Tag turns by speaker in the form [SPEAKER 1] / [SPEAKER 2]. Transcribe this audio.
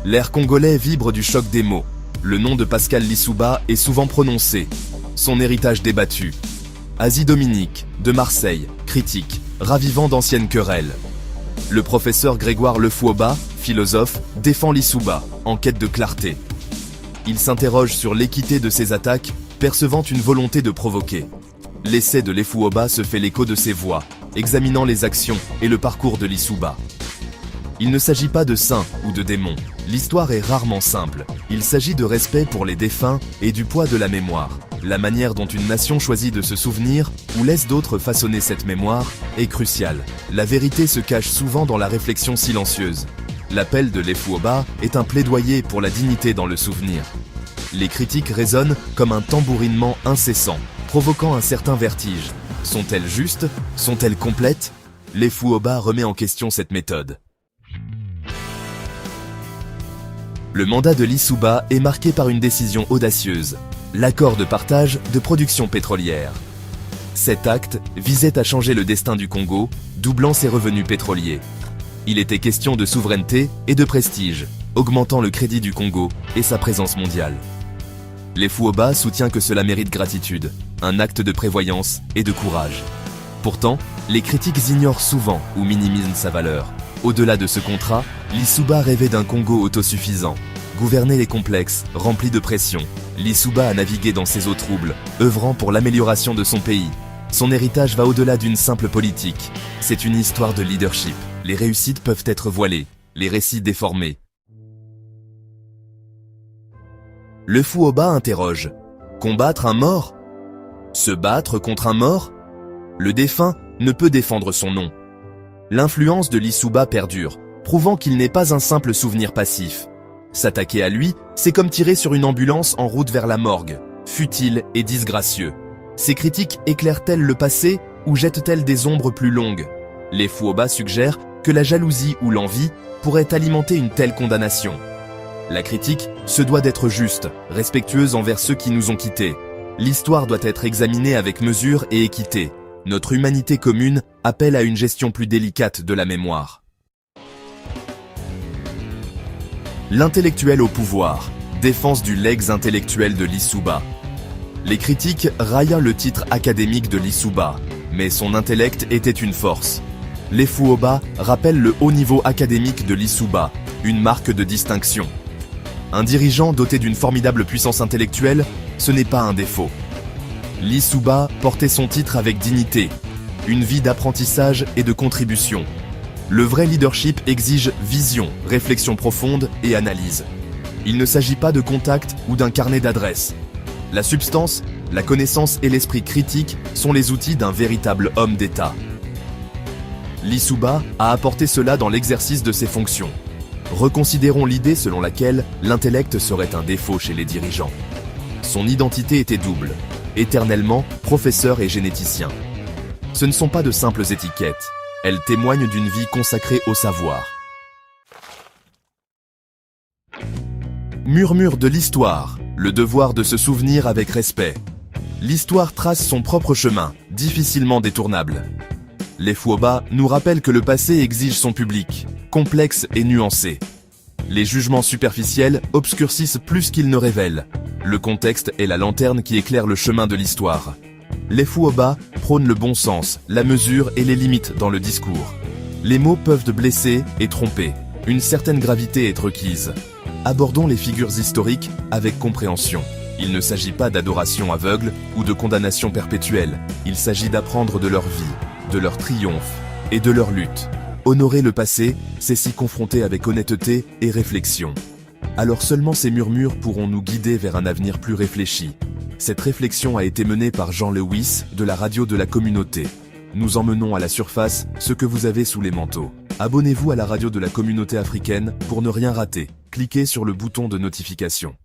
[SPEAKER 1] L'air congolais vibre du choc des mots. Le nom de Pascal Lissouba est souvent prononcé. Son héritage débattu. Asie Dominique, de Marseille, critique, ravivant d'anciennes querelles. Le professeur Grégoire Lefouoba, philosophe, défend Lissouba, en quête de clarté. Il s'interroge sur l'équité de ses attaques, percevant une volonté de provoquer. L'essai de Lefouoba se fait l'écho de ses voix, examinant les actions et le parcours de Lissouba. Il ne s'agit pas de saints ou de démons. L'histoire est rarement simple. Il s'agit de respect pour les défunts et du poids de la mémoire. La manière dont une nation choisit de se souvenir ou laisse d'autres façonner cette mémoire est cruciale. La vérité se cache souvent dans la réflexion silencieuse. L'appel de Lefouoba est un plaidoyer pour la dignité dans le souvenir. Les critiques résonnent comme un tambourinement incessant, provoquant un certain vertige. Sont-elles justes? Sont-elles complètes? Lefouoba remet en question cette méthode. Le mandat de Lissouba est marqué par une décision audacieuse, l'accord de partage de production pétrolière. Cet acte visait à changer le destin du Congo, doublant ses revenus pétroliers. Il était question de souveraineté et de prestige, augmentant le crédit du Congo et sa présence mondiale. Lefouoba soutient que cela mérite gratitude, un acte de prévoyance et de courage. Pourtant, les critiques ignorent souvent ou minimisent sa valeur. Au-delà de ce contrat, Lissouba rêvait d'un Congo autosuffisant. Gouverner les complexes, remplis de pression. Lissouba a navigué dans ces eaux troubles, œuvrant pour l'amélioration de son pays. Son héritage va au-delà d'une simple politique. C'est une histoire de leadership. Les réussites peuvent être voilées, les récits déformés. Lefouoba interroge. Combattre un mort? Se battre contre un mort? Le défunt ne peut défendre son nom. L'influence de Lissouba perdure, prouvant qu'il n'est pas un simple souvenir passif. S'attaquer à lui, c'est comme tirer sur une ambulance en route vers la morgue, futile et disgracieux. Ces critiques éclairent-elles le passé ou jettent-elles des ombres plus longues? Lefouoba suggère que la jalousie ou l'envie pourraient alimenter une telle condamnation. La critique se doit d'être juste, respectueuse envers ceux qui nous ont quittés. L'histoire doit être examinée avec mesure et équité. Notre humanité commune appelle à une gestion plus délicate de la mémoire. L'intellectuel au pouvoir, défense du legs intellectuel de Lissouba. Les critiques raillent le titre académique de Lissouba, mais son intellect était une force. Lefouoba rappelle le haut niveau académique de Lissouba, une marque de distinction. Un dirigeant doté d'une formidable puissance intellectuelle, ce n'est pas un défaut. Lissouba portait son titre avec dignité, une vie d'apprentissage et de contribution. Le vrai leadership exige vision, réflexion profonde et analyse. Il ne s'agit pas de contact ou d'un carnet d'adresses. La substance, la connaissance et l'esprit critique sont les outils d'un véritable homme d'État. Lissouba a apporté cela dans l'exercice de ses fonctions. Reconsidérons l'idée selon laquelle l'intellect serait un défaut chez les dirigeants. Son identité était double. Éternellement professeur et généticien. Ce ne sont pas de simples étiquettes, elles témoignent d'une vie consacrée au savoir. Murmure de l'histoire, le devoir de se souvenir avec respect. L'histoire trace son propre chemin, difficilement détournable. Lefouoba nous rappelle que le passé exige son public, complexe et nuancé. Les jugements superficiels obscurcissent plus qu'ils ne révèlent. Le contexte est la lanterne qui éclaire le chemin de l'histoire. Lefouoba prône le bon sens, la mesure et les limites dans le discours. Les mots peuvent blesser et tromper. Une certaine gravité est requise. Abordons les figures historiques avec compréhension. Il ne s'agit pas d'adoration aveugle ou de condamnation perpétuelle. Il s'agit d'apprendre de leur vie, de leur triomphe et de leur lutte. Honorer le passé, c'est s'y confronter avec honnêteté et réflexion. Alors seulement ces murmures pourront nous guider vers un avenir plus réfléchi. Cette réflexion a été menée par Jean Lewis de la radio de la communauté. Nous emmenons à la surface ce que vous avez sous les manteaux. Abonnez-vous à la radio de la communauté africaine pour ne rien rater. Cliquez sur le bouton de notification.